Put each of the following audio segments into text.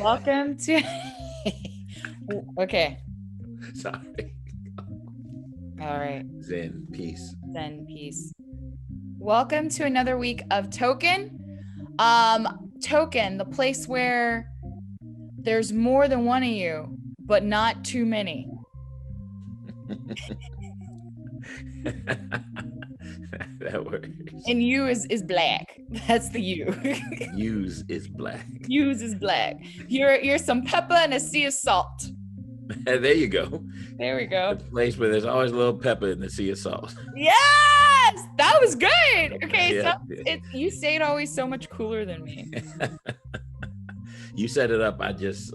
Welcome to. Okay. Sorry. All right. Zen, peace. Then peace. Welcome to another week of Token. Token, the place where there's more than one of you, but not too many. That works. And you is black. That's the you. Use is black. Use is black. You're some pepper and a sea of salt. There you go. There we go. The place where there's always a little pepper in the sea of salt. Yes, that was good. Okay, Yeah. so you say it always so much cooler than me. You set it up. I just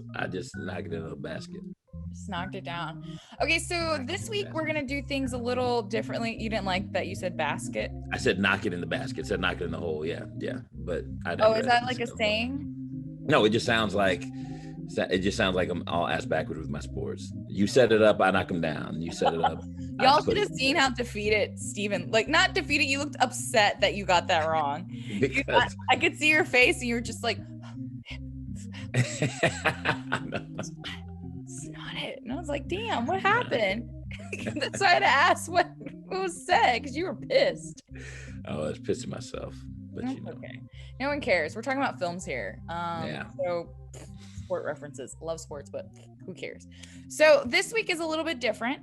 knocked it in a basket. Just knocked it down. Okay, so this week we're gonna do things a little differently. You didn't like that you said basket? I said knock it in the basket. I said knock it in the hole. Yeah. But I. Oh, is that like a saying? No, it just sounds like I'm all ass backwards with my sports. You set it up, I knock them down. You set it up. Y'all should have seen how defeated Steven, like not defeated, you looked upset that you got that wrong. Because I could see your face and you were just like, no. it's not it. And I was like, damn, what happened? That's why I had to ask what was said, because you were pissed. I was pissing myself, but That's okay. No one cares. We're talking about films here. Yeah. So sport references. Love sports, but who cares? So this week is a little bit different.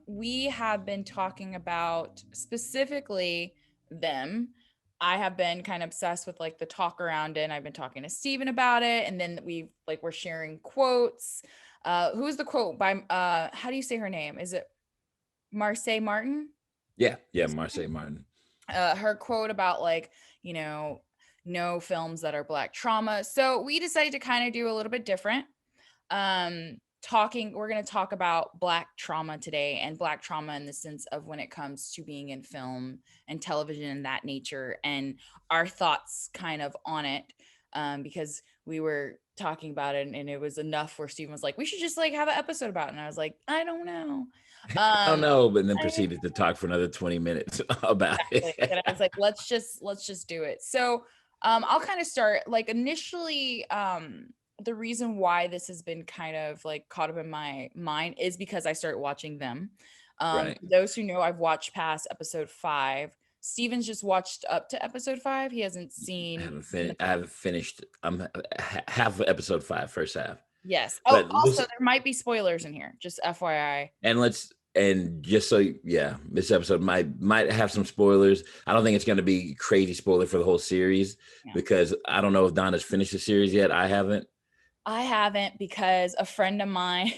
We have been talking about specifically them. I have been kind of obsessed with like the talk around it, and I've been talking to Steven about it, and then we're sharing quotes. Who's the quote by how do you say her name? Is it Marseille Martin? Yeah, Marseille Martin. Her quote about like, no films that are Black trauma. So we decided to kind of do a little bit different. We're going to talk about Black trauma today, and Black trauma in the sense of when it comes to being in film and television and that nature, and our thoughts kind of on it. Because we were talking about it and it was enough where Steven was like, we should just like have an episode about it. And I was like, I don't know. I don't know, but then proceeded to talk for another 20 minutes about it. And I was like, let's just do it. So I'll kind of start like initially. The reason why this has been kind of like caught up in my mind is because I started watching them. Right. Those who know, I've watched past episode 5. Steven's just watched up to episode 5. He hasn't seen. I haven't finished. I'm half of episode 5, first half. Yes. Oh, also there might be spoilers in here. Just FYI. And just so this episode might have some spoilers. I don't think it's going to be crazy spoiler for the whole series because I don't know if Donna's finished the series yet. I haven't because a friend of mine,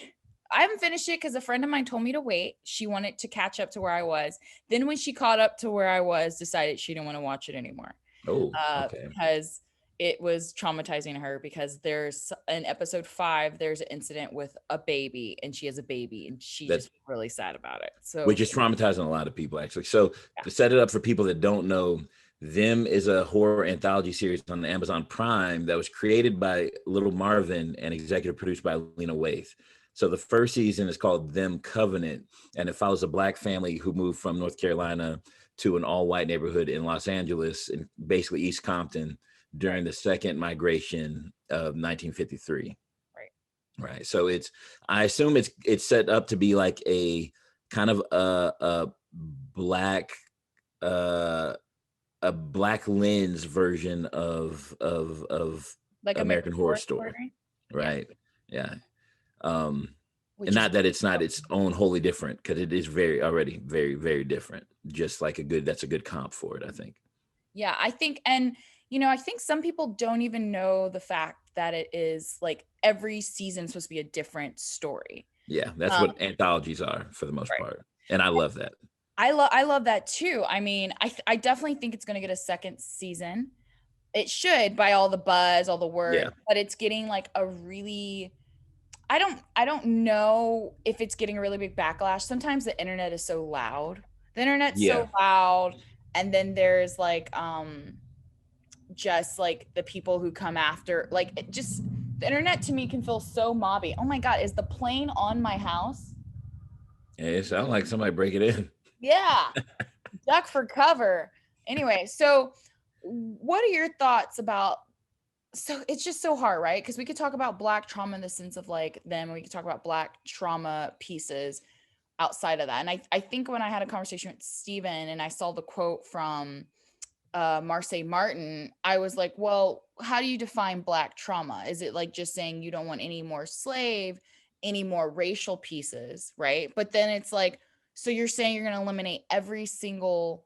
I haven't finished it because a friend of mine told me to wait. She wanted to catch up to where I was. Then when she caught up to where I was, decided she didn't want to watch it anymore. Oh, okay. Because it was traumatizing her, because there's in episode 5, there's an incident with a baby and she has a baby and she's just really sad about it. So which is traumatizing a lot of people actually. So to set it up for people that don't know, Them is a horror anthology series on the Amazon Prime that was created by Little Marvin and executive produced by Lena Waithe. So the first season is called Them Covenant, and it follows a Black family who moved from North Carolina to an all-white neighborhood in Los Angeles, in basically East Compton, during the second migration of 1953. Right. So I assume it's set up to be like a kind of a black lens version of like American Horror Story. Right. Yeah. And not that it's not its own wholly different, because it is already very, very different. Just like that's a good comp for it, I think. Yeah, I think, and I think some people don't even know the fact that it is like every season is supposed to be a different story. Yeah, that's what anthologies are for the most part. And I love that. I love that too. I mean, I definitely think it's going to get a second season. It should, by all the buzz, all the word, but it's getting like a really, I don't know if it's getting a really big backlash. Sometimes the internet is so loud. So loud. And then there's like, just like the people who come after, like the internet to me can feel so mobby. Oh my God, is the plane on my house? Yeah, it sounds like somebody break it in. Yeah. Duck for cover. Anyway, so what are your thoughts about so it's just so hard, right? Because we could talk about Black trauma in the sense of like them, and we could talk about Black trauma pieces outside of that. And I think when I had a conversation with Steven and I saw the quote from Marseille Martin, I was like, well, how do you define Black trauma? Is it like just saying you don't want any more slave, any more racial pieces, right? But then it's like, so you're saying you're going to eliminate every single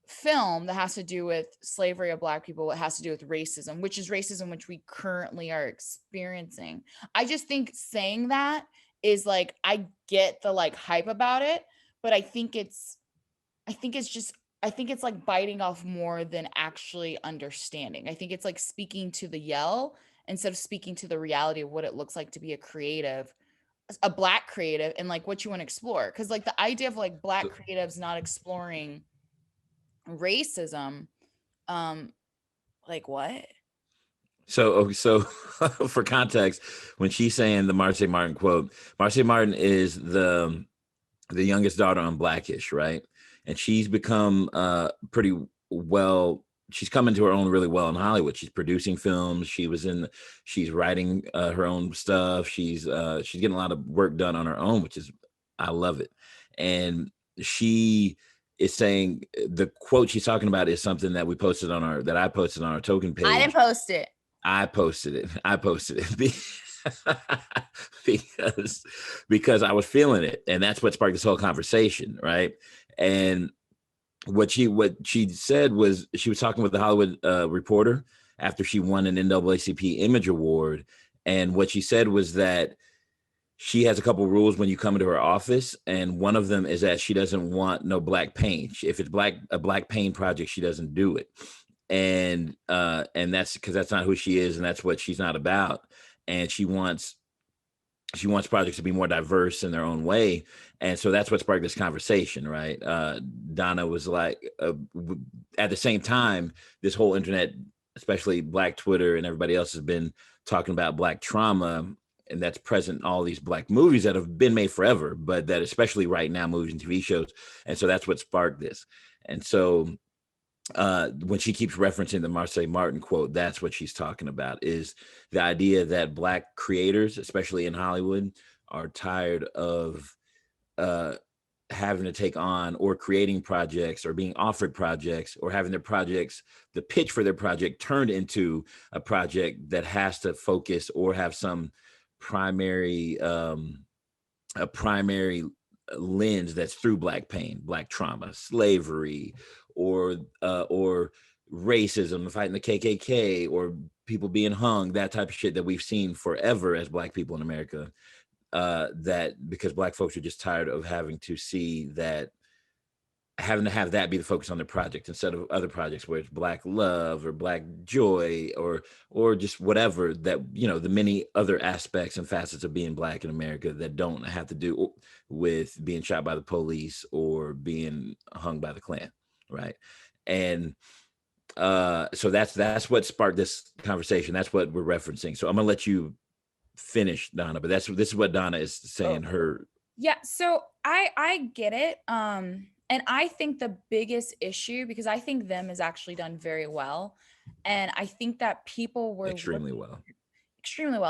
film that has to do with slavery of Black people, it has to do with racism, which is racism which we currently are experiencing. I just think saying that is like, I get the like hype about it, but I think it's like biting off more than actually understanding. I think it's like speaking to the yell instead of speaking to the reality of what it looks like to be a creative, a Black creative, and like what you want to explore. Cause like the idea of like Black creatives not exploring racism, um, like what? So for context, when she's saying the Marseille Martin quote, Marseille Martin is the youngest daughter on Blackish, right? And she's become pretty well. She's come into her own really well in Hollywood. She's producing films. She's writing her own stuff. She's getting a lot of work done on her own, which is, I love it. And she is saying the quote she's talking about is something that I posted on our token page. I didn't post it. I posted it because I was feeling it, and that's what sparked this whole conversation, right? And what she said was, she was talking with the Hollywood Reporter after she won an NAACP Image Award, and what she said was that she has a couple rules when you come into her office, and one of them is that she doesn't want no black paint. If it's a black paint project, she doesn't do it. And that's because that's not who she is, and that's what she's not about. And she wants projects to be more diverse in their own way. And so that's what sparked this conversation, right? Donna was like, at the same time, this whole internet, especially Black Twitter and everybody else, has been talking about Black trauma, and that's present in all these Black movies that have been made forever, but that especially right now, movies and TV shows. And so that's what sparked this. And so when she keeps referencing the Marseille Martin quote, that's what she's talking about, is the idea that Black creators, especially in Hollywood, are tired of having to take on or creating projects or being offered projects or having their projects, the pitch for their project turned into a project that has to focus or have some primary a primary lens that's through Black pain, Black trauma, slavery, or racism, fighting the KKK, or people being hung, that type of shit that we've seen forever as Black people in America. That because Black folks are just tired of having to have that be the focus on their project instead of other projects where it's Black love or Black joy or just whatever, that, you know, the many other aspects and facets of being Black in America that don't have to do with being shot by the police or being hung by the Klan, right? And so that's what sparked this conversation. That's what we're referencing. So I'm gonna let you finish, Donna, but this is what Donna is saying. Yeah, so I get it. And I think the biggest issue, because I think them is actually done very well, and I think that people were extremely well,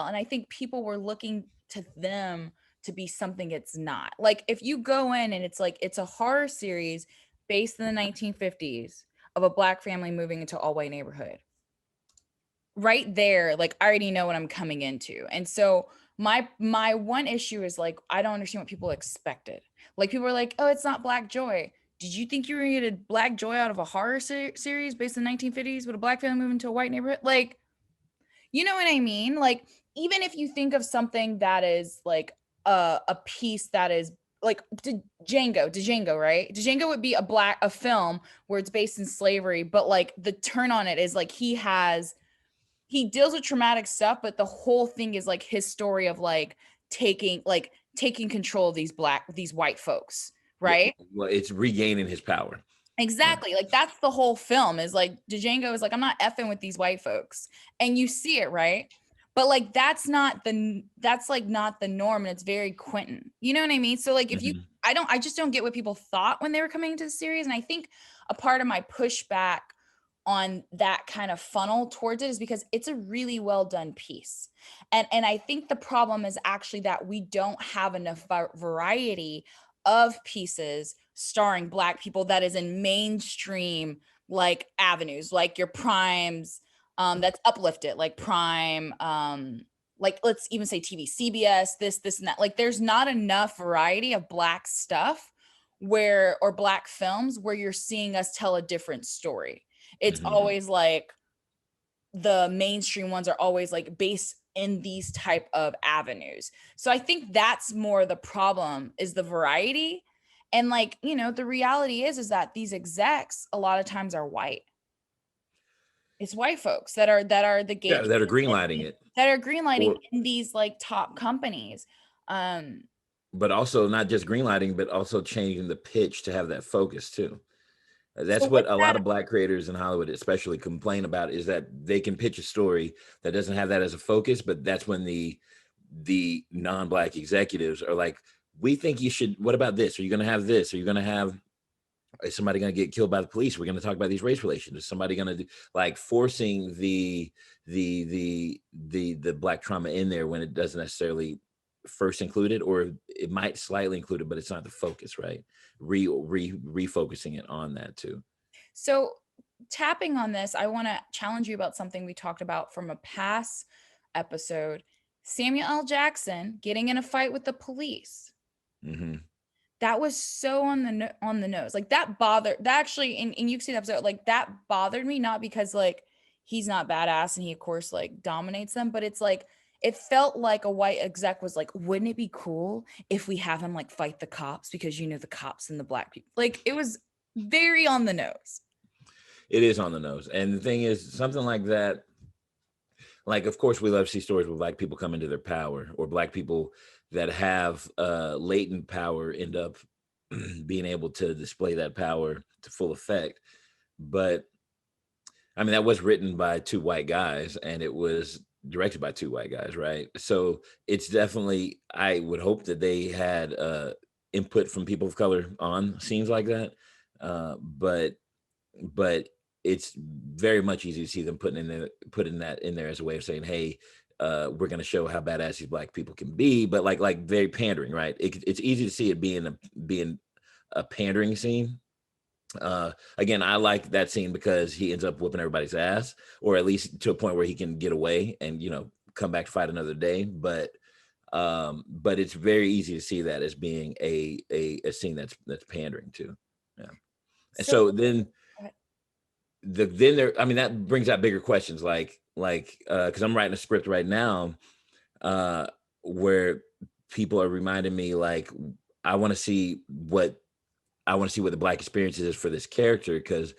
and I think people were looking to them to be something it's not. Like if you go in and it's like it's a horror series based in the 1950s of a Black family moving into all white neighborhood, right there, like I already know what I'm coming into. And so my one issue is like, I don't understand what people expected. Like people are like, oh, it's not Black joy. Did you think you were gonna get a Black joy out of a horror series based in the 1950s with a Black family moving to a white neighborhood? Like, you know what I mean? Like, even if you think of something that is like a piece that is like Django, right? Django would be a film where it's based in slavery, but like the turn on it is like he deals with traumatic stuff, but the whole thing is like his story of like taking control of these white folks, right? Yeah, well, it's regaining his power. Exactly. Yeah. Like that's the whole film, is like Django is like, I'm not effing with these white folks. And you see it, right? But like that's not the norm, and it's very Quentin. You know what I mean? So like if you I just don't get what people thought when they were coming into the series. And I think a part of my pushback on that kind of funnel towards it is because it's a really well done piece. And I think the problem is actually that we don't have enough variety of pieces starring Black people that is in mainstream like avenues, like your primes, that's uplifted, like Prime, like let's even say TV, CBS, this and that. Like there's not enough variety of Black stuff where, or Black films where you're seeing us tell a different story. It's Mm-hmm. always like the mainstream ones are always like based in these type of avenues. So I think that's more the problem, is the variety. And like, you know, the reality is that these execs a lot of times are white. It's white folks that are the Yeah, that are gatekeepers greenlighting it. that are greenlighting Or in these like top companies. Um but also not just greenlighting, but also changing the pitch to have that focus too. so That's with what a lot that, of Black creators in Hollywood especially complain about, is that they can pitch a story that doesn't have that as a focus, but that's when the non-Black executives are like, we think you should, what about this? Are you going to have this? Are you going to have, is somebody going to get killed by the police? We're going to talk about these race relations. Is somebody going to do, like, forcing the Black trauma in there when it doesn't necessarily first include it, or it might slightly include it, but it's not the focus, right? Refocusing it on that too. so tapping on this, I want to challenge you about something we talked about from a past episode. Samuel L. Jackson getting in a fight with the police. Mm-hmm. That was so on the on the nose. Like that bothered, that actually, and you can see the episode, like that bothered me, not because like he's not badass and he of course like dominates them, but it's like it felt like a white exec was like, wouldn't it be cool if we have him like fight the cops, because you know the cops and the Black people. Like it was very on the nose. It is on the nose. And the thing is, something like that, like, of course, we love to see stories where Black people come into their power, or Black people that have latent power end up being able to display that power to full effect. But I mean, that was written by two white guys and it was directed by two white guys, right? So it's definitely, I would hope that they had input from people of color on scenes like that. But but it's very much easy to see them putting that in there as a way of saying, hey, we're going to show how badass these Black people can be, but like very pandering, right? It's easy to see it being a pandering scene. Again, I like that scene because he ends up whooping everybody's ass, or at least to a point where he can get away and, you know, come back to fight another day. But it's very easy to see that as being a scene that's pandering to. Yeah. And So so then then there, I mean, that brings out bigger questions, like because I'm writing a script right now uh where people are reminding me, like, I want to see what the Black experience is for this character, because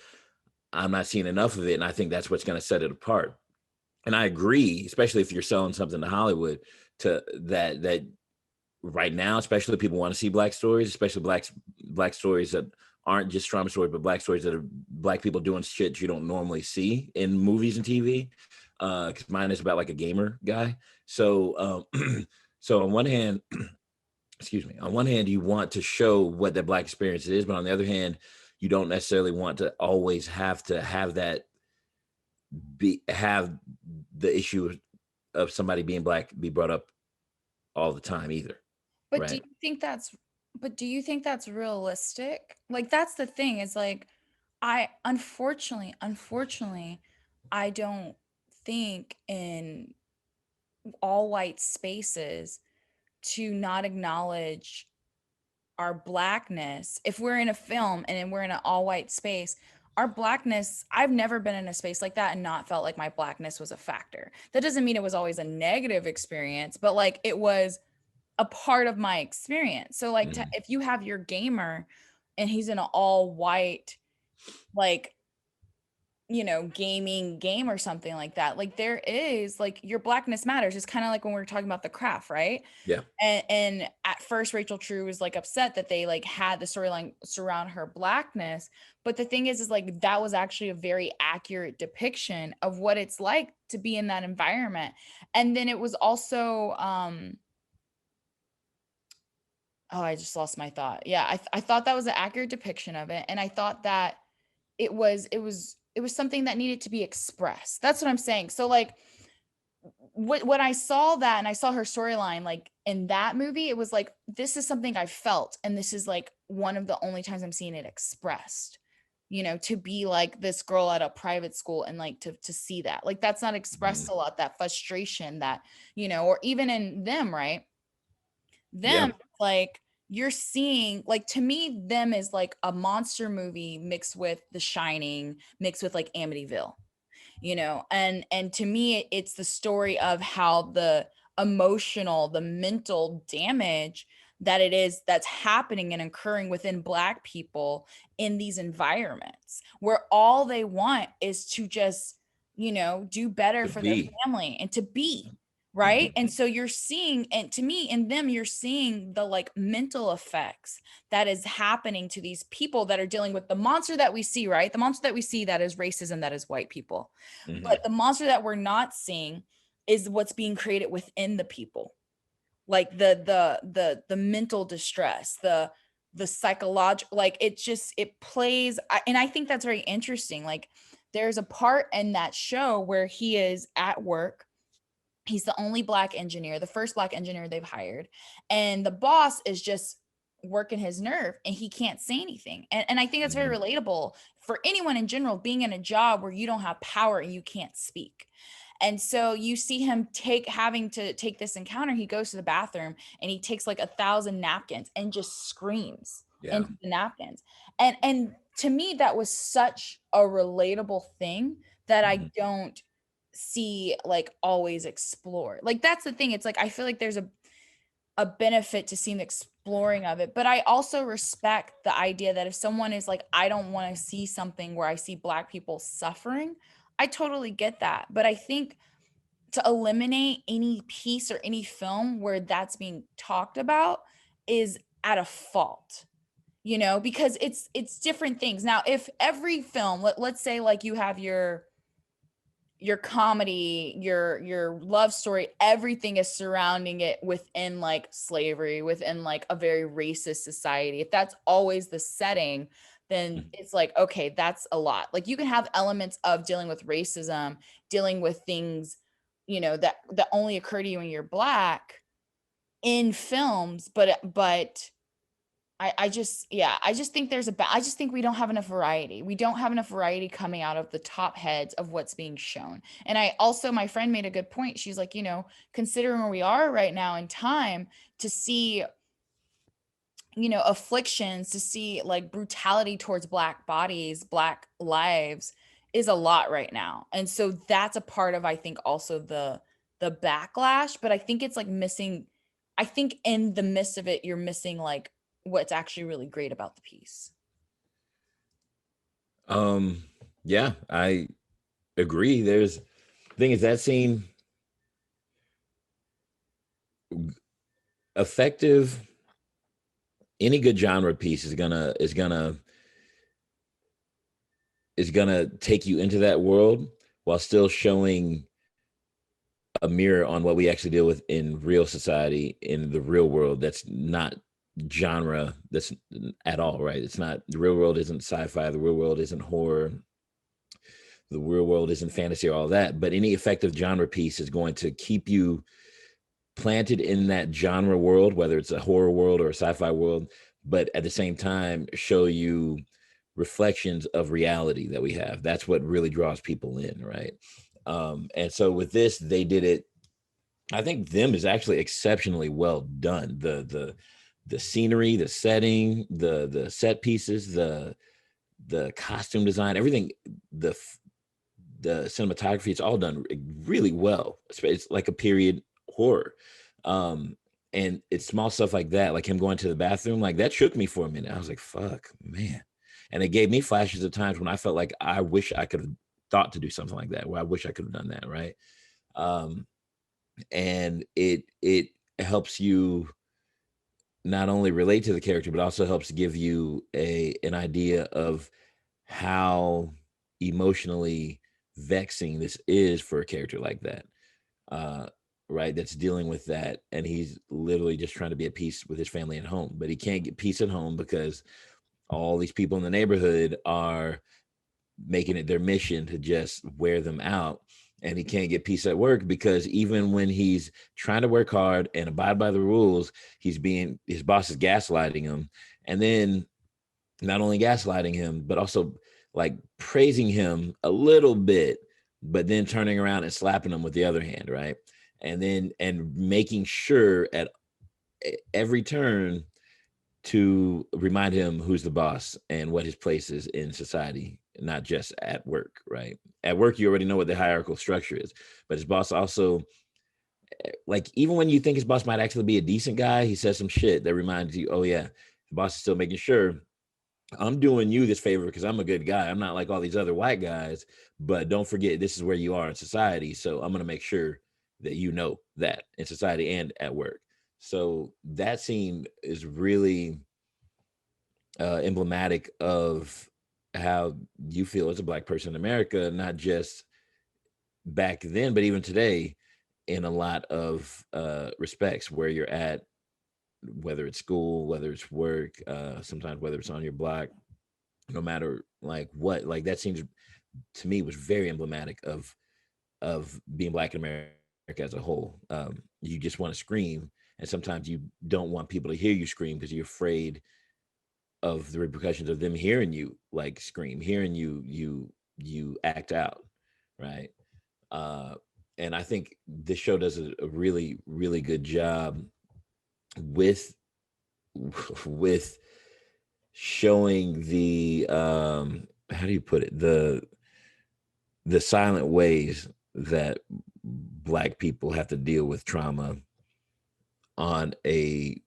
I'm not seeing enough of it, and I think that's what's going to set it apart. And I agree, especially if you're selling something to Hollywood, to that right now, especially people want to see Black stories, especially black stories that aren't just trauma stories, but Black stories that are Black people doing shit you don't normally see in movies and TV. Because mine is about like a gamer guy. So so on one hand, excuse me, on one hand, you want to show what that Black experience is, but on the other hand, you don't necessarily want to always have that have the issue of somebody being Black be brought up all the time either, but right? do you think that's realistic? Like that's the thing, is like I unfortunately I don't think in all white spaces to not acknowledge our Blackness. If we're in a film and then we're in an all white space, our Blackness, I've never been in a space like that and not felt like my Blackness was a factor. That doesn't mean it was always a negative experience, but like it was a part of my experience. So like Mm-hmm. if you have your gamer and he's in an all white, like, you know, gaming game or something like that, like there is like your Blackness matters. It's kind of like when we were talking about The Craft, right? Yeah. And at first Rachel True was like upset that they like had the storyline surround her Blackness, but the thing is like that was actually a very accurate depiction of what it's like to be in that environment. And then it was also oh, I just lost my thought. Yeah, I thought that was an accurate depiction of it, and I thought that it was it was something that needed to be expressed. That's what I'm saying. So like when I saw that and I saw her storyline, like in that movie, it was like, this is something I felt. And this is like one of the only times I'm seeing it expressed, to be like this girl at a private school and like to see that, like, that's not expressed a lot, that frustration that, or even in them, right? Yeah. Them, like, you're seeing, like, to me, them is like a monster movie mixed with The Shining, mixed with like Amityville, and to me it's the story of how the emotional, the mental damage that it is that's happening and occurring within Black people in these environments where all they want is to just do better To for their be. family and to be right. And so you're seeing, and to me, in them, you're seeing the like mental effects that is happening to these people that are dealing with the monster that we see, right? The monster that we see, that is racism, that is white people. But the monster that we're not seeing is what's being created within the people, like the mental distress, the psychological, like it plays. And I think that's very interesting. Like, there's a part in that show where he is at work. He's the only Black engineer, the first Black engineer they've hired. And the boss is just working his nerve and he can't say anything. And I think that's very relatable for anyone in general, being in a job where you don't have power and you can't speak. And so you see him having to take this encounter. He goes to the bathroom and he takes like 1,000 napkins and just screams Yeah. into the napkins. And to me, that was such a relatable thing that I don't see like always explore. Like, that's the thing. It's like I feel like there's a benefit to seeing the exploring of it, but I also respect the idea that if someone is like, I don't want to see something where I see Black people suffering, I totally get that. But I think to eliminate any piece or any film where that's being talked about is at a fault, because it's different things. Now, if every film, let's say like you have your comedy, your love story, everything is surrounding it within like slavery, within like a very racist society. If that's always the setting, then it's like, okay, that's a lot. Like, you can have elements of dealing with racism, dealing with things, that only occur to you when you're Black in films, but I just, yeah, I just think I just think we don't have enough variety. We don't have enough variety coming out of the top heads of what's being shown. And I also, my friend made a good point. She's like, considering where we are right now in time, to see, afflictions, to see like brutality towards Black bodies, Black lives is a lot right now. And so that's a part of, I think, also the backlash, but I think it's like missing, I think in the midst of it, you're missing like what's actually really great about the piece. Yeah, I agree. There's thing is that scene effective. Any good genre piece is gonna take you into that world while still showing a mirror on what we actually deal with in real society, in the real world. That's not genre, that's at all, right? It's not, the real world isn't sci-fi, the real world isn't horror, the real world isn't fantasy or all that. But any effective genre piece is going to keep you planted in that genre world, whether it's a horror world or a sci-fi world, but at the same time show you reflections of reality that we have. That's what really draws people in, right? And so with this, they did it. I think them is actually exceptionally well done. The scenery, the setting, the set pieces, the costume design, everything, the cinematography, it's all done really well. It's like a period horror. And it's small stuff like that, like him going to the bathroom, like that shook me for a minute. I was like, fuck, man. And it gave me flashes of times when I felt like I wish I could have thought to do something like that, where I wish I could have done that, right? And it helps you not only relate to the character, but also helps give you an idea of how emotionally vexing this is for a character like that, right? That's dealing with that, and he's literally just trying to be at peace with his family at home, but he can't get peace at home because all these people in the neighborhood are making it their mission to just wear them out. And he can't get peace at work because even when he's trying to work hard and abide by the rules, his boss is gaslighting him. And then not only gaslighting him, but also like praising him a little bit, but then turning around and slapping him with the other hand, right? And making sure at every turn to remind him who's the boss and what his place is in society, not just at work, right? At work, you already know what the hierarchical structure is, but his boss also, like, even when you think his boss might actually be a decent guy, he says some shit that reminds you, oh yeah, the boss is still making sure I'm doing you this favor because I'm a good guy. I'm not like all these other white guys, but don't forget this is where you are in society. So I'm going to make sure that you know that in society and at work. So that scene is really emblematic of how you feel as a Black person in America, not just back then, but even today, in a lot of respects, where you're at, whether it's school, whether it's work, sometimes whether it's on your block, no matter like what. Like that seems to me was very emblematic of being Black in America as a whole. You just want to scream, and sometimes you don't want people to hear you scream because you're afraid of the repercussions of them hearing you like scream, hearing you act out, right? uh and I think this show does a really really good job with with showing the how do you put it, the silent ways that Black people have to deal with trauma on a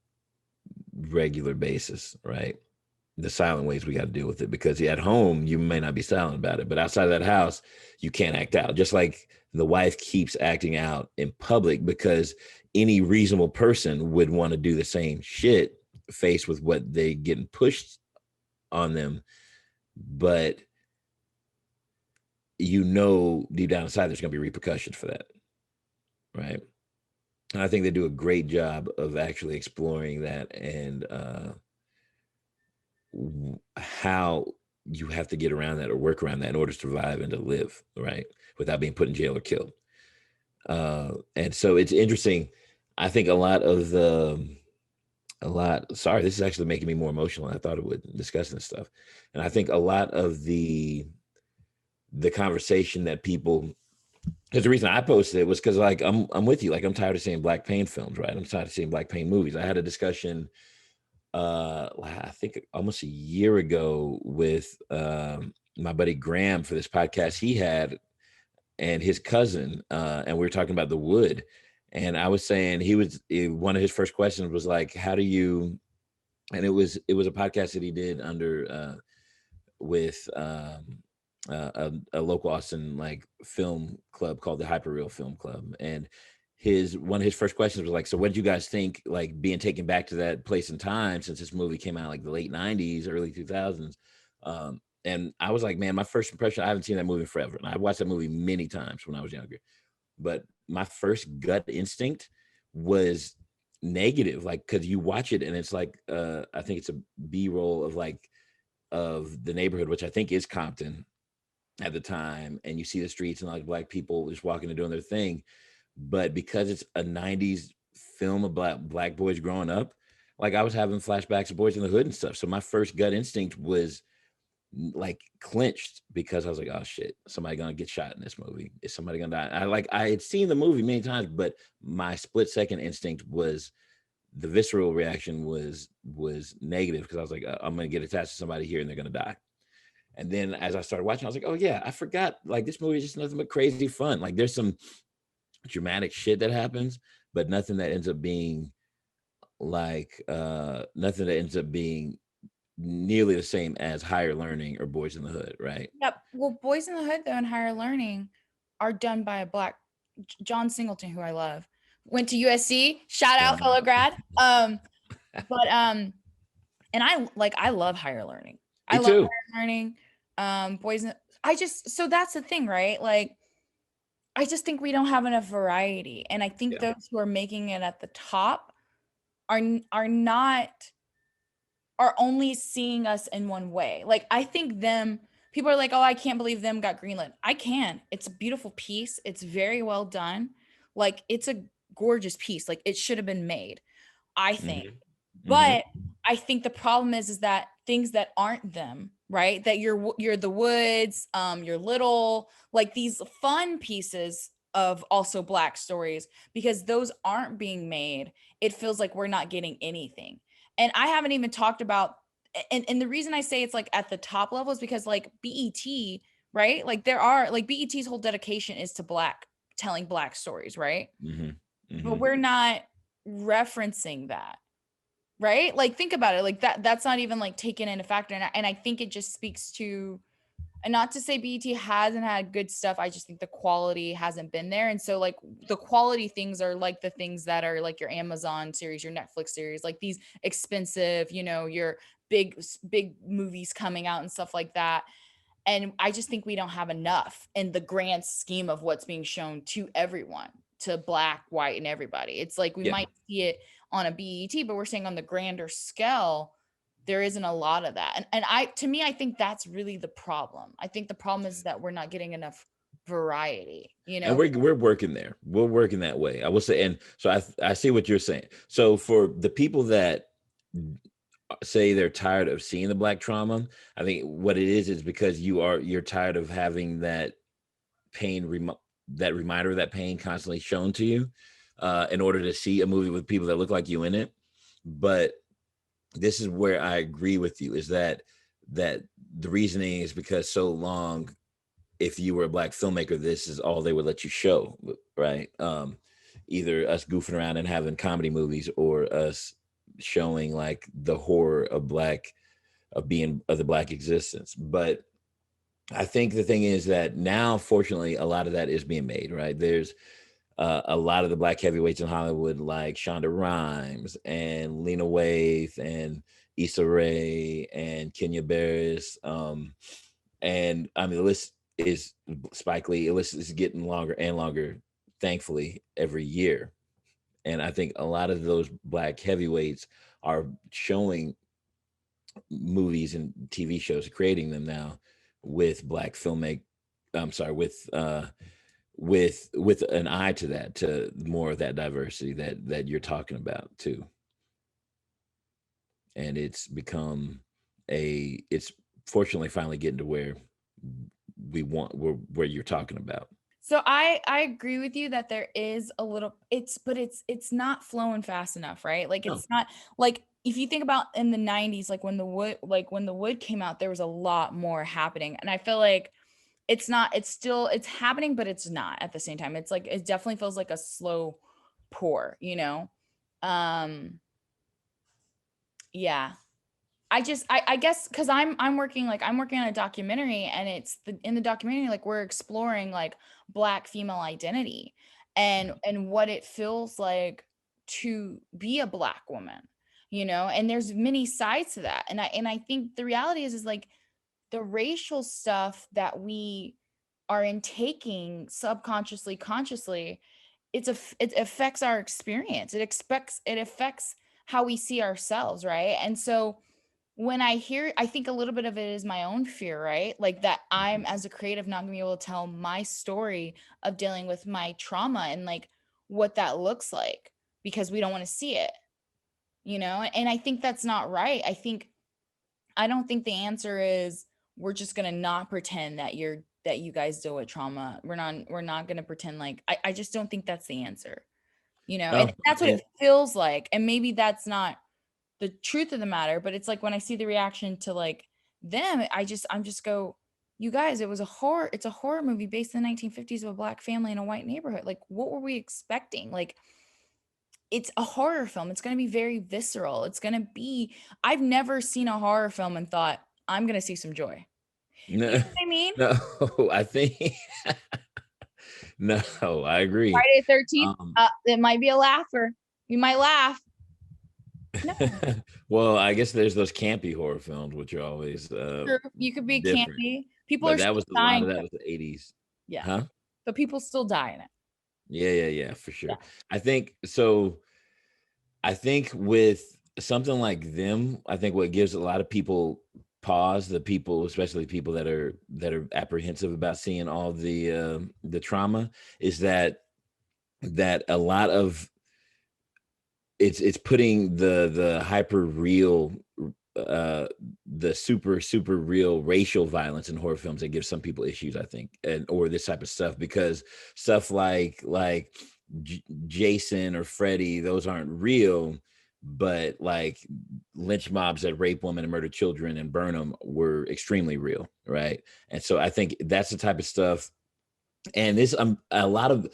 regular basis, right? The silent ways we got to deal with it, because at home you may not be silent about it, but outside of that house you can't act out, just like the wife keeps acting out in public because any reasonable person would want to do the same shit faced with what they getting pushed on them. But you know deep down inside there's going to be repercussions for that, right? And I think they do a great job of actually exploring that, and how you have to get around that or work around that in order to survive and to live, right, without being put in jail or killed. And so it's interesting. I think sorry, this is actually making me more emotional than I thought it would, discussing this stuff. And I think a lot of the conversation that people, because the reason I posted it was because like I'm with you, like I'm tired of seeing Black pain films, right? I'm tired of seeing Black pain movies. I had a discussion I think almost a year ago with my buddy Graham for this podcast he had, and his cousin, and we were talking about The Wood. And I was saying one of his first questions was like, how do you, and it was a podcast that he did under with a local Austin like film club called the Hyperreal Film Club. And one of his first questions was like, so what did you guys think, like being taken back to that place and time, since this movie came out like the late 90s, early 2000s? And I was like, man, my first impression, I haven't seen that movie in forever. And I watched that movie many times when I was younger. But my first gut instinct was negative, like, because you watch it and it's like, I think it's a B-roll of the neighborhood, which I think is Compton at the time. And you see the streets and like Black people just walking and doing their thing. But because it's a 90s film of black boys growing up, like I was having flashbacks of Boys in the Hood and stuff. So my first gut instinct was like clinched, because I was like, oh shit, somebody gonna get shot in this movie. Is somebody gonna die? I had seen the movie many times, but my split second instinct was, the visceral reaction was negative, because I was like, I'm gonna get attached to somebody here and they're gonna die. And then as I started watching, I was like, oh yeah, I forgot, like this movie is just nothing but crazy fun. Like there's some dramatic shit that happens, but nothing that ends up being like nothing that ends up being nearly the same as Higher Learning or Boys in the Hood, right? Yep. Well, Boys in the Hood though and Higher Learning are done by a Black John Singleton, who I love. Went to USC. Shout out, fellow grad. But and I love Higher Learning. I Me love too. Higher Learning. Boys in, I just, so that's the thing, right? Like I just think we don't have enough variety. And I think Yeah. those who are making it at the top are not, are only seeing us in one way. Like I think people are like, oh, I can't believe them got greenlit. I can. It's a beautiful piece. It's very well done. Like, it's a gorgeous piece. Like, it should have been made, I think. But I think the problem is that things that aren't them, right? That you're the Woods, you're Little, like these fun pieces of also Black stories, because those aren't being made. It feels like we're not getting anything. And I haven't even talked about, and the reason I say it's like at the top level is because like BET, right? Like there are like BET's whole dedication is to telling Black stories, right? But we're not referencing that, right? Like think about it, like that's not even like taken into factor. And I think it just speaks to, and not to say BET hasn't had good stuff, I just think the quality hasn't been there. And so like the quality things are like the things that are like your Amazon series, your Netflix series, like these expensive, you know, your big movies coming out and stuff like that. And I just think we don't have enough in the grand scheme of what's being shown to everyone, to Black, white, and everybody. It's like we might see it on a BET, but we're saying on the grander scale, there isn't a lot of that. And to me, I think that's really the problem. I think the problem is that we're not getting enough variety, you know? And we're working there. We're working that way, I will say. And so I see what you're saying. So for the people that say they're tired of seeing the Black trauma, I think what it is because you're tired of having that pain, that reminder of that pain constantly shown to you, in order to see a movie with people that look like you in it. But this is where I agree with you, is that the reasoning is because so long, if you were a Black filmmaker, this is all they would let you show, right? Either us goofing around and having comedy movies, or us showing like the horror of the Black existence. But I think the thing is that now, fortunately, a lot of that is being made, right? There's a lot of the Black heavyweights in Hollywood, like Shonda Rhimes and Lena Waithe and Issa Rae and Kenya Barris. And I mean, the list is Spike Lee. The list is getting longer and longer, thankfully, every year. And I think a lot of those Black heavyweights are showing movies and TV shows, creating them now with Black filmmaking. I'm sorry, with an eye to that, to more of that diversity that you're talking about too. And it's become it's fortunately finally getting to where where you're talking about. So I agree with you that there is a little, it's not flowing fast enough, right? Like it's not like, if you think about in the 90s, like when the Wood came out, there was a lot more happening. And I feel like it's happening, but it's not at the same time. It's like, it definitely feels like a slow pour, you know? Yeah. I guess because I'm working on a documentary, and in the documentary, like we're exploring like Black female identity and what it feels like to be a Black woman, you know, and there's many sides to that. And I think the reality is like the racial stuff that we are intaking subconsciously, consciously, it affects our experience. It affects how we see ourselves, right? And so when I think a little bit of it is my own fear, right? Like that I'm, as a creative, not gonna be able to tell my story of dealing with my trauma and like what that looks like, because we don't want to see it, you know? And I think that's not right. I don't think the answer is we're just gonna not pretend that you guys deal with trauma. We're not gonna pretend like, I just don't think that's the answer, you know? And that's what it feels like. And maybe that's not the truth of the matter, but it's like when I see the reaction to like them, I'm just go, you guys, it's a horror movie based in the 1950s of a Black family in a white neighborhood. Like, what were we expecting? Like, it's a horror film. It's going to be very visceral. I've never seen a horror film and thought, I'm going to see some joy. No, You know what I mean? no, I think no, I agree. Friday the 13th, it might be a laugher. You might laugh. No. Well, I guess there's those campy horror films, which are always True. You could be different. campy. People But are that still was a dying. lot of that was the 80s. Yeah. Huh? But people still die in it. Yeah, for sure. Yeah. I think so. I think with something like them, I think what gives a lot of people pause, the people, especially people that are apprehensive about seeing all the trauma, is that a lot of it's putting the hyper real, the super real racial violence in horror films that gives some people issues, I think, and or this type of stuff, because stuff like Jason or Freddy, those aren't real, but like lynch mobs that rape women and murder children and burn them were extremely real, right? And so I think that's the type of stuff. And this a lot of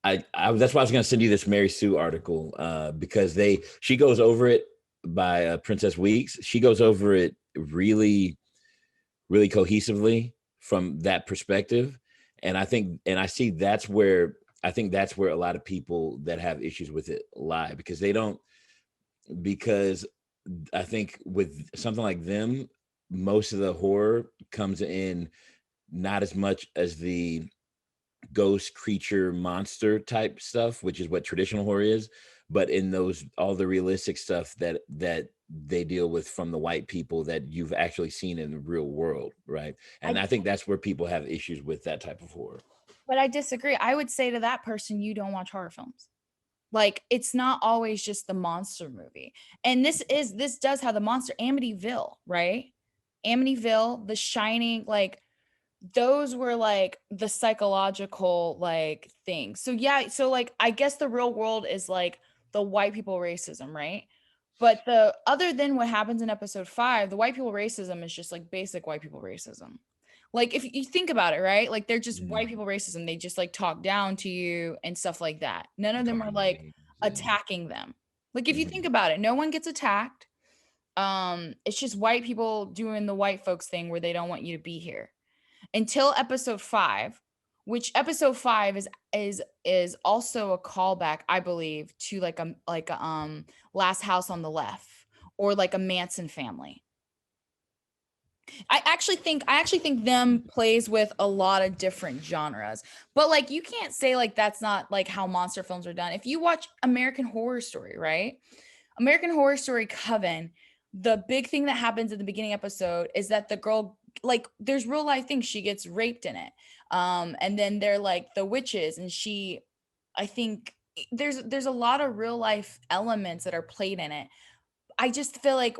that's why I was going to send you this Mary Sue article, because she goes over it by Princess Weeks. She goes over it really, really cohesively from that perspective, and I see I think that's where a lot of people that have issues with it lie, because they don't, because I think with something like them, most of the horror comes in not as much as the ghost creature monster type stuff, which is what traditional horror is, but in those all the realistic stuff that they deal with from the white people that you've actually seen in the real world, right? And I think that's where people have issues with that type of horror. But I disagree. I would say to that person, you don't watch horror films. Like, it's not always just the monster movie. And this does have the monster. Amityville, right? Amityville, The Shining, like those were like the psychological like things. So yeah, so like I guess the real world is like the white people racism, right? But the other than what happens in episode 5, the white people racism is just like basic white people racism. Like if you think about it, right? Like they're just white people racism. They just like talk down to you and stuff like that. None of them are like attacking them. Like if you think about it, no one gets attacked. It's just white people doing the white folks thing where they don't want you to be here until episode 5, which episode 5 is also a callback, I believe, to like a Last House on the Left or like a Manson Family. I actually think them plays with a lot of different genres. But like you can't say like that's not like how monster films are done. If you watch American Horror Story, right? American Horror Story Coven, the big thing that happens at the beginning episode is that the girl, like there's real life things, she gets raped in it. And then they're like the witches, and I think there's a lot of real life elements that are played in it. I just feel like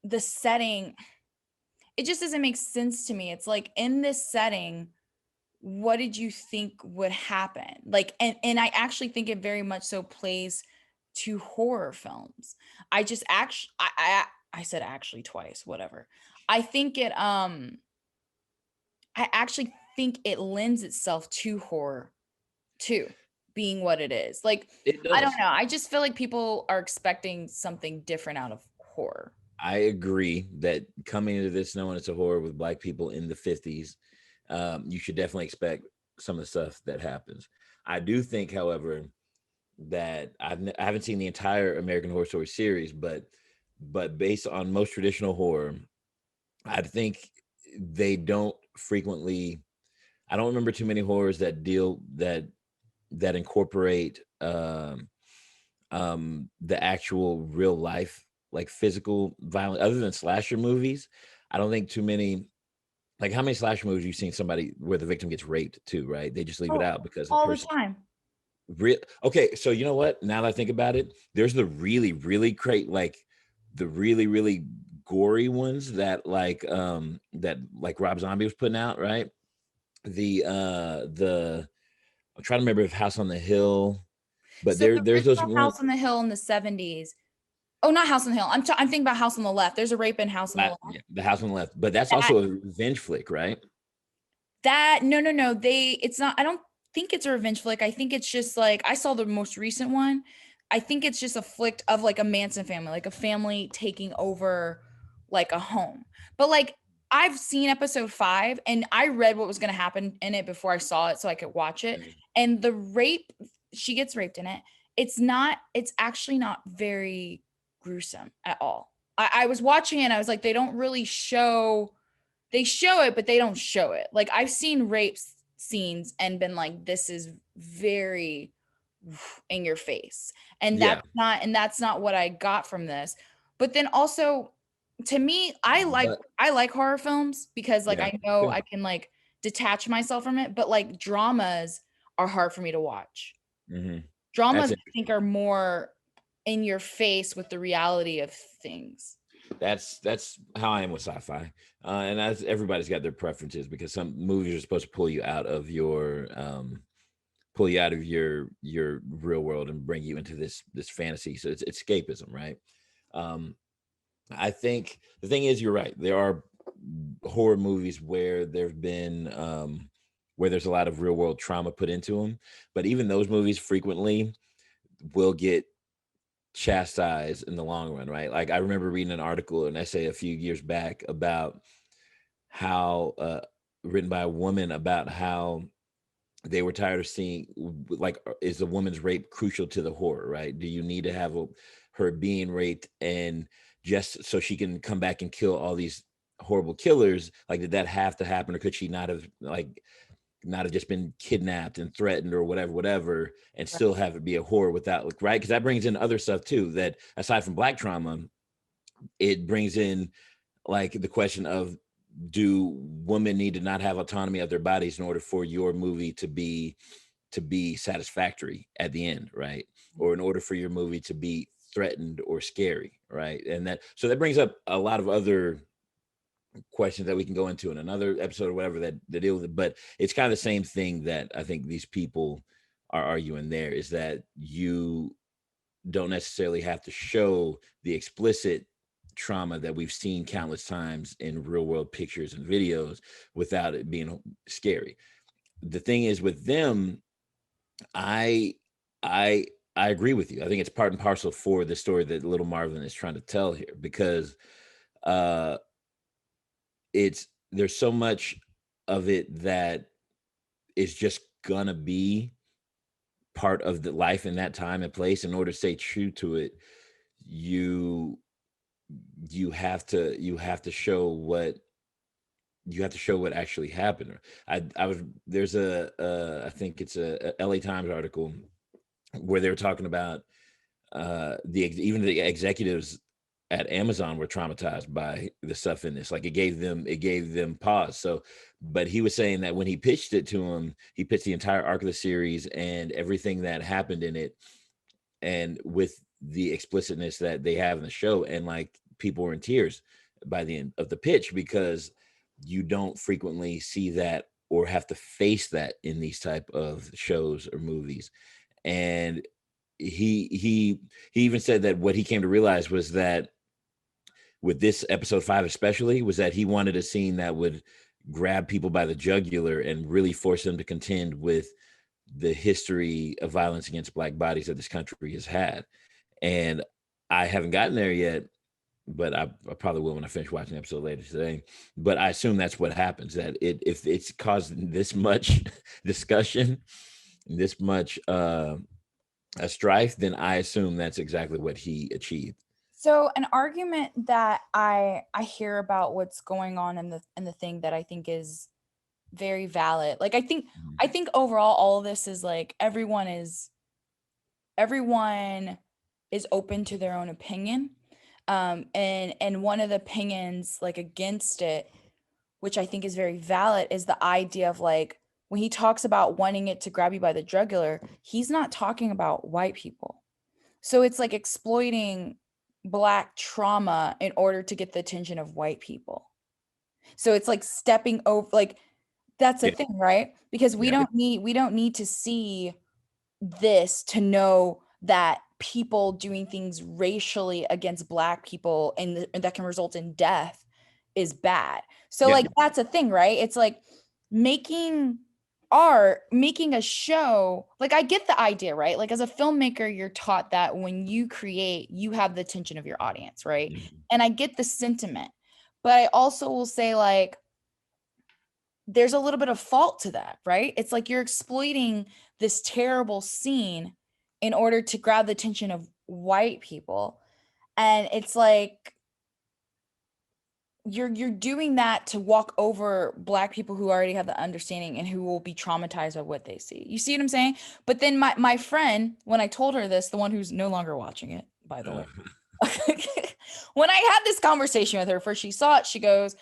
the setting, it just doesn't make sense to me. It's like in this setting, what did you think would happen? Like, and I actually think it very much so plays to horror films. I just actually I said actually twice, whatever. I think I actually think it lends itself to horror too, being what it is. Like It I don't does. know. I just feel like people are expecting something different out of horror. I agree that coming into this knowing it's a horror with Black people in the 50s, you should definitely expect some of the stuff that happens. I do think, however, that I haven't seen the entire American Horror Story series, but based on most traditional horror, I think they don't frequently. I don't remember too many horrors that incorporate the actual real life, like physical violence, other than slasher movies. I don't think too many. Like, how many slasher movies you've seen somebody where the victim gets raped too, right? They just leave it Oh, out because the all the person. time. Okay, so you know what? Now that I think about it, there's the really, really great, like the really, really gory ones that like Rob Zombie was putting out, right? The I'm trying to remember if House on the Hill, but So the there's those original ones. House on the Hill in the 70s. Oh, not House on the Hill. I'm thinking about House on the Left. There's a rape in House on the Left. Yeah, the House on the Left, but that's That also a revenge flick, right? no. It's not, I don't think it's a revenge flick. I think it's just like I saw the most recent one. I think it's just a flick of like a Manson family, like a family taking over like a home. But like I've seen episode 5 and I read what was going to happen in it before I saw it so I could watch it. And the rape, she gets raped in it. It's actually not very gruesome at all. I was watching it and I was like, they show it, but they don't show it. Like I've seen rape scenes and been like, this is very in your face. And Yeah. that's not what I got from this. But then also to me, I But like horror films because like yeah, I know yeah. I can like detach myself from it, but like dramas are hard for me to watch. Hmm. Dramas That's I think are more in your face with the reality of things. that's how I am with sci-fi, and that's everybody's got their preferences because some movies are supposed to pull you out of your real world and bring you into this fantasy. So it's escapism, right? Um, I think the thing is, you're right. There are horror movies where there've been where there's a lot of real world trauma put into them, but even those movies frequently will get chastised in the long run, right? Like I remember reading an essay a few years back about how written by a woman about how they were tired of seeing like is a woman's rape crucial to the horror, right? Do you need to have her being raped and just so she can come back and kill all these horrible killers? Like did that have to happen, or could she not have just been kidnapped and threatened or whatever and Right. still have it be a horror without, like, right? Because that brings in other stuff too, that aside from black trauma, it brings in like the question of, do women need to not have autonomy of their bodies in order for your movie to be satisfactory at the end, right? Or in order for your movie to be threatened or scary, right? And that brings up a lot of other questions that we can go into in another episode or whatever that deal with it. But it's kind of the same thing that I think these people are arguing there, is that you don't necessarily have to show the explicit trauma that we've seen countless times in real world pictures and videos without it being scary. The thing is with them, I I I agree with you. I think it's part and parcel for the story that Little Marvin is trying to tell here, because uh it's there's so much of it that is just gonna be part of the life in that time and place. In order to stay true to it, you you have to show what actually happened. I was there's a I think it's a LA Times article where they were talking about even the executives at Amazon were traumatized by the stuff in this. Like it gave them pause. So, but he was saying that when he pitched it to him, he pitched the entire arc of the series and everything that happened in it, and with the explicitness that they have in the show, and like people were in tears by the end of the pitch, because you don't frequently see that or have to face that in these type of shows or movies. And he even said that what he came to realize was that with this episode 5 especially, was that he wanted a scene that would grab people by the jugular and really force them to contend with the history of violence against black bodies that this country has had. And I haven't gotten there yet, but I probably will when I finish watching the episode later today. But I assume that's what happens, that if it's caused this much discussion, this much a strife, then I assume that's exactly what he achieved. So an argument that I hear about what's going on in the thing that I think is very valid. Like Mhm. I think overall all of this is like everyone is open to their own opinion. And one of the opinions like against it, which I think is very valid, is the idea of like when he talks about wanting it to grab you by the jugular, he's not talking about white people. So it's like exploiting black trauma in order to get the attention of white people. So it's like stepping over, like that's a Yeah, thing, right? Because yeah, we don't need to see this to know that people doing things racially against black people and that can result in death is bad. So yeah. like that's a thing, right? It's like making art, making a show. Like I get the idea, right? Like as a filmmaker, you're taught that when you create, you have the attention of your audience, right? Mhm. And I get the sentiment. But I also will say like there's a little bit of fault to that, right? It's like you're exploiting this terrible scene in order to grab the attention of white people. And it's like you're doing that to walk over black people who already have the understanding and who will be traumatized by what they see. You see what I'm saying? But then my friend, when I told her this, the one who's no longer watching it, by the way, Uh, when I had this conversation with her, first she saw it, she goes,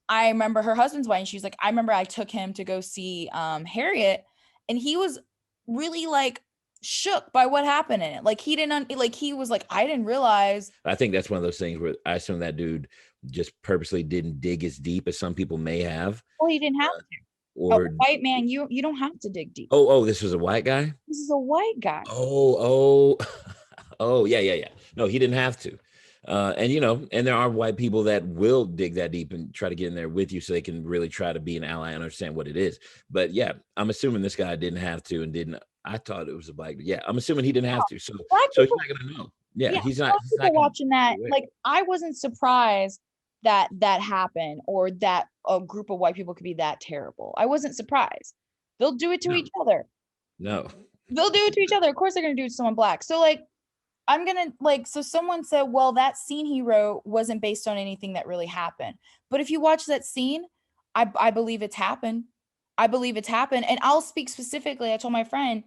I remember her husband's wedding. She's like, I remember I took him to go see Harriet, and he was really like shook by what happened in it. Like he didn't like he was like, I didn't realize. I think that's one of those things where I assume that dude just purposely didn't dig as deep as some people may have. Well, he didn't have to. A Or white man, you don't have to dig deep. oh, this was a white guy? This is a white guy. Oh, yeah. No, he didn't have to. And there are white people that will dig that deep and try to get in there with you so they can really try to be an ally and understand what it is. But yeah, I'm assuming this guy didn't have to and didn't. I thought it was a black. Yeah, I'm assuming he didn't have to. So he's not going to know. Yeah, he's not. He's not watching that. Like, I wasn't surprised that happened, or that a group of white people could be that terrible. I wasn't surprised. They'll do it to each other. No. They'll do it to each other. Of course they're going to do it to someone black. So like, I'm going to so someone said, well, that scene he wrote wasn't based on anything that really happened. But if you watch that scene, I believe it's happened. I believe it's happened. And I'll speak specifically. I told my friend,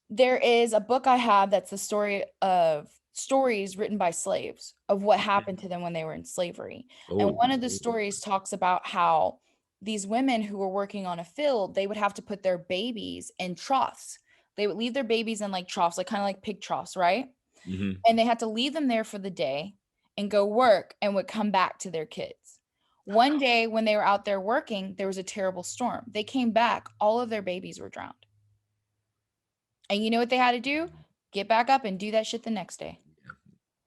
there is a book I have that's the story of stories written by slaves of what happened to them when they were in slavery. And one of the stories talks about how these women who were working on a field, they would have to put their babies in troughs. They would leave their babies in like troughs, like kind of like pig troughs, right? Mm-hmm. And they had to leave them there for the day and go work and would come back to their kids. One day when they were out there working, there was a terrible storm. They came back, all of their babies were drowned. And you know what they had to do? Get back up and do that shit the next day.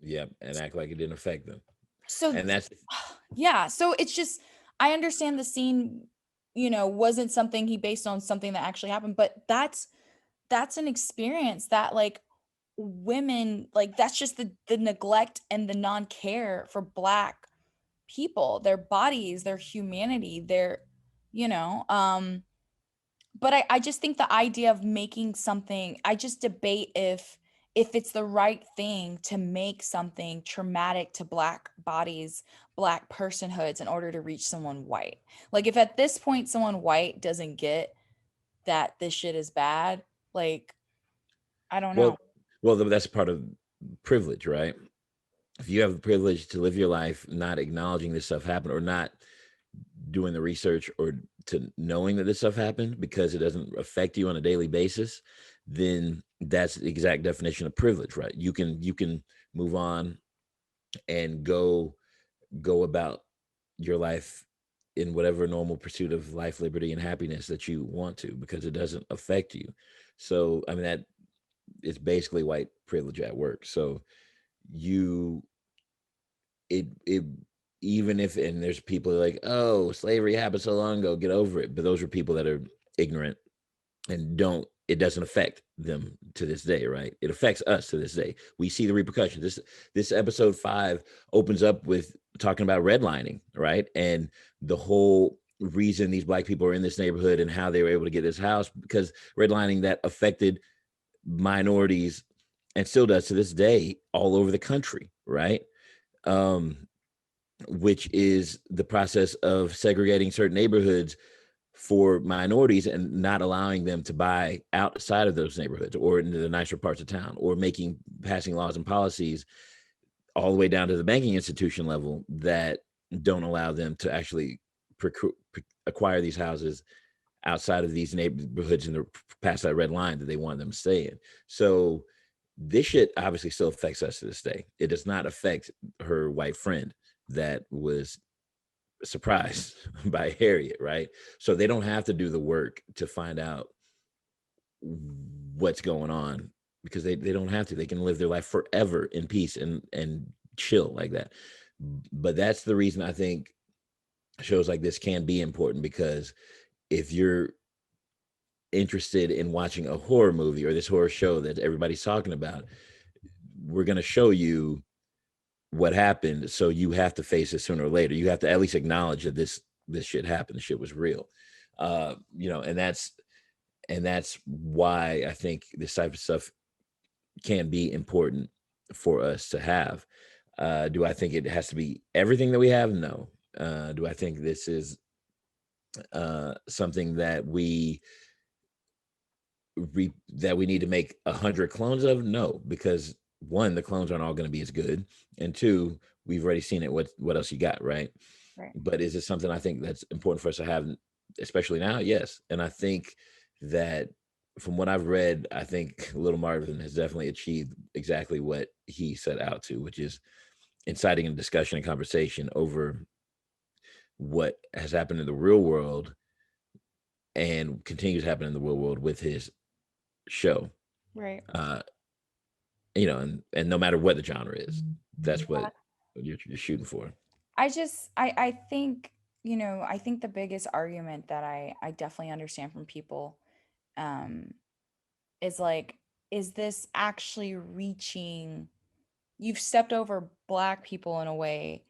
Yeah, and act like it didn't affect them. So, and that's yeah. So it's just, I understand the scene, wasn't something he based on something that actually happened, but that's an experience that like women, like that's just the neglect and the non-care for Black people, their bodies, their humanity, their, but I just think the idea of making something, I just debate if it's the right thing to make something traumatic to Black bodies, Black personhoods in order to reach someone white. Like if at this point someone white doesn't get that this shit is bad, like I don't know. Well, that's part of privilege, right? If you have the privilege to live your life not acknowledging this stuff happened, or not doing the research, or to knowing that this stuff happened because it doesn't affect you on a daily basis, then that's the exact definition of privilege, right? You can move on and go about your life in whatever normal pursuit of life, liberty, and happiness that you want to, because it doesn't affect you. So, I mean, that is basically white privilege at work. So it even if, and there's people like, oh, slavery happened so long ago, get over it. But those are people that are ignorant and it doesn't affect them to this day, right? It affects us to this day. We see the repercussions. This episode 5 opens up with talking about redlining, right? And the whole reason these Black people are in this neighborhood and how they were able to get this house, because redlining that affected minorities and still does to this day all over the country, right? Which is the process of segregating certain neighborhoods for minorities and not allowing them to buy outside of those neighborhoods or into the nicer parts of town, or passing laws and policies all the way down to the banking institution level that don't allow them to actually acquire these houses outside of these neighborhoods and past that red line that they want them to stay in. So this shit obviously still affects us to this day. It does not affect her white friend that was surprised by Harriet, right? So they don't have to do the work to find out what's going on, because they don't have to. They can live their life forever in peace and chill like that. But that's the reason I think shows like this can be important, because if you're interested in watching a horror movie or this horror show that everybody's talking about, we're going to show you what happened. So you have to face it sooner or later. You have to at least acknowledge that this shit happened. This shit was real. And that's why I think this type of stuff can be important for us to have. Do I think it has to be everything that we have? No. Do I think this is something that we need to make 100 clones of? No, because one, the clones aren't all going to be as good, and two, we've already seen it. What else you got, right? Right. But is it something I think that's important for us to have, especially now? Yes. And I think that from what I've read, I think Little Marvin has definitely achieved exactly what he set out to, which is inciting a discussion and conversation over what has happened in the real world and continues to happen in the real world with his show. Right. Uh, and no matter what the genre is, that's what you're shooting for. I think, I think the biggest argument that I definitely understand from people, um, is like, is this actually reaching, you've stepped over Black people in a way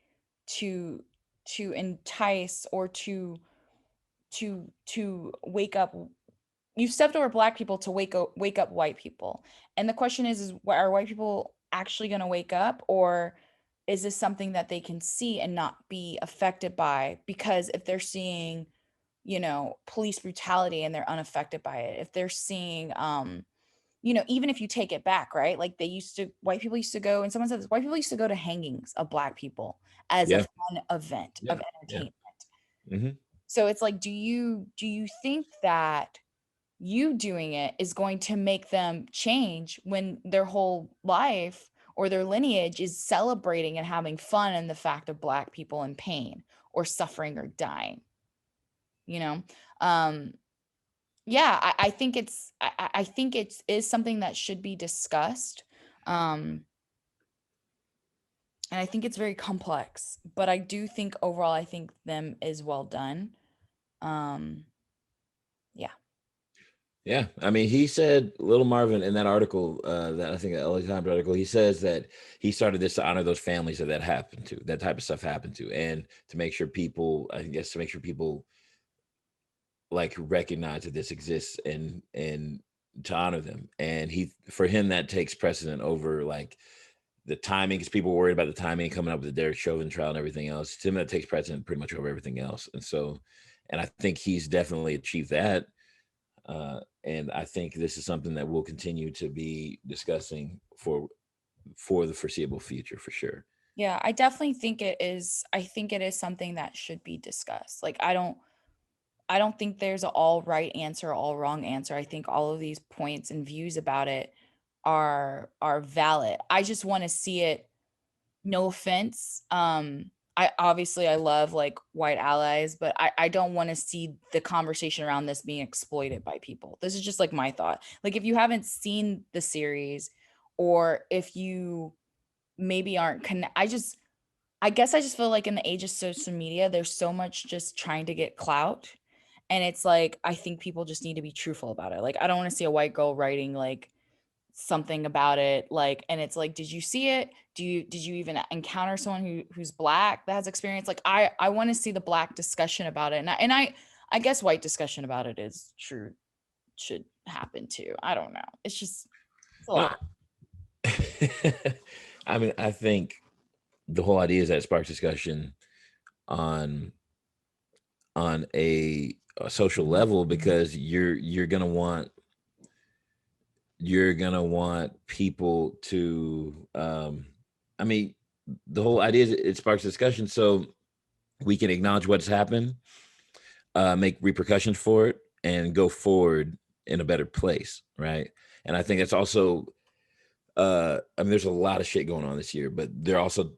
to entice or to wake up, you've stepped over Black people to wake up white people. And the question is are white people actually going to wake up, or is this something that they can see and not be affected by? Because if they're seeing, police brutality and they're unaffected by it, if they're seeing, even if you take it back, right? Like white people used to go, and someone said this, white people used to go to hangings of Black people as a Yeah. fun event Yeah. of Yeah. entertainment. Mm-hmm. So it's like, do you think that you doing it is going to make them change when their whole life or their lineage is celebrating and having fun in the fact of Black people in pain or suffering or dying, you know? Um, yeah, I think I think it's is something that should be discussed. Um, and I think it's very complex, but I do think overall I think them is well done. Um, yeah. Yeah, I mean, he said Little Marvin in that article, that I think the LA Times article, he says that he started this to honor those families that happened to, that type of stuff happened to, and to make sure people, I guess, to make sure people like recognize that this exists and to honor them. And for him, that takes precedent over like the timing, because people were worried about the timing coming up with the Derek Chauvin trial and everything else. To him, that takes precedent pretty much over everything else. And so, and I think he's definitely achieved that. And I think this is something that we'll continue to be discussing for the foreseeable future, for sure. Yeah, I definitely think it is. I think it is something that should be discussed. Like I don't think there's an all right answer, all wrong answer. I think all of these points and views about it are valid. I just want to see it, no offense. I love like white allies, but I don't want to see the conversation around this being exploited by people. This is just like my thought. Like if you haven't seen the series, or if you maybe aren't I guess I just feel like in the age of social media, there's so much just trying to get clout. And it's like, I think people just need to be truthful about it. Like, I don't want to see a white girl writing like something about it. Like, and it's like, did you see it? Did you even encounter someone who's Black that has experience? Like, I want to see the Black discussion about it. And I guess white discussion about it is true, should happen too. I don't know. It's a No. lot. I mean, I think the whole idea is that it sparks discussion on a social level, because you're gonna want people to I mean, the whole idea is it sparks discussion so we can acknowledge what's happened, make repercussions for it, and go forward in a better place, right? And I think that's also I mean, there's a lot of shit going on this year, but they're also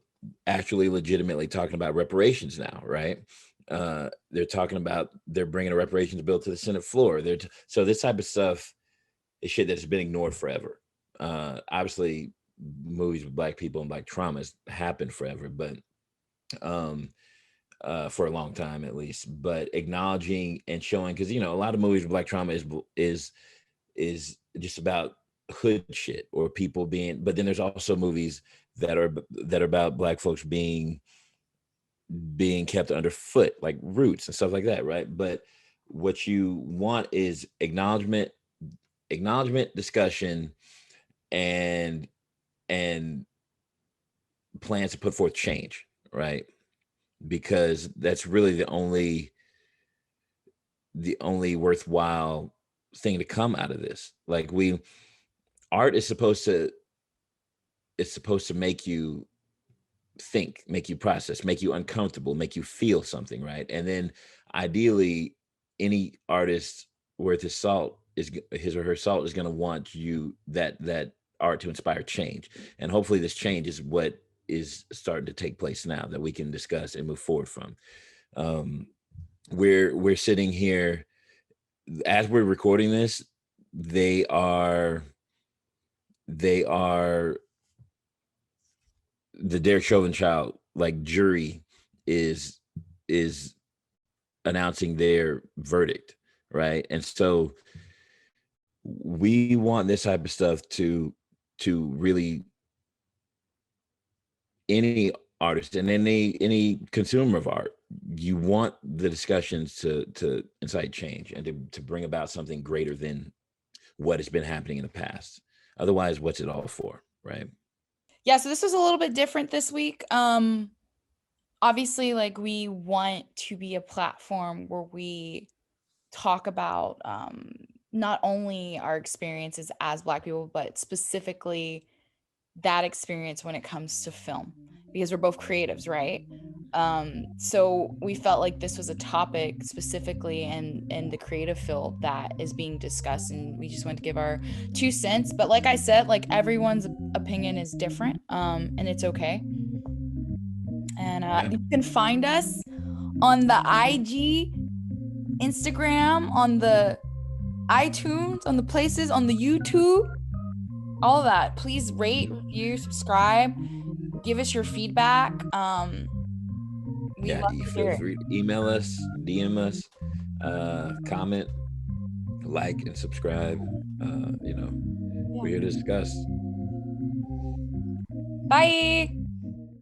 actually legitimately talking about reparations now, right? They're bringing a reparations bill to the Senate floor. So this type of stuff is shit that's been ignored forever. Obviously, movies with Black people and Black traumas happened forever, but um, for a long time at least. But acknowledging and showing, because a lot of movies with Black trauma is just about hood shit or people being, but then there's also movies that are about Black folks being kept underfoot, like Roots and stuff like that, right? But what you want is acknowledgement, discussion, and and plans to put forth change, right? Because that's really the only worthwhile thing to come out of this. Like art is supposed to make you think, make you process, make you uncomfortable, make you feel something, right? And then ideally, any artist worth his salt is his or her salt is going to want you that art to inspire change. And hopefully this change is what is starting to take place now that we can discuss and move forward from. We're sitting here as we're recording this. They are the Derek Chauvin child like jury is announcing their verdict, right? And so we want this type of stuff to really, any artist and any consumer of art, you want the discussions to incite change and to bring about something greater than what has been happening in the past. Otherwise, what's it all for, right? Yeah, so this was a little bit different this week. Obviously, like, we want to be a platform where we talk about not only our experiences as Black people, but specifically that experience when it comes to film, because we're both creatives, right? So we felt like this was a topic specifically in the creative field that is being discussed, and we just wanted to give our 2 cents. But like I said, like, everyone's opinion is different, and it's okay. And you can find us on the IG, Instagram, on the iTunes, on the places, on the YouTube, all that. Please rate, review, subscribe, give us your feedback. We love You to feel hear it. free to email us, DM us, comment, like, and subscribe. We're here to discuss. Bye.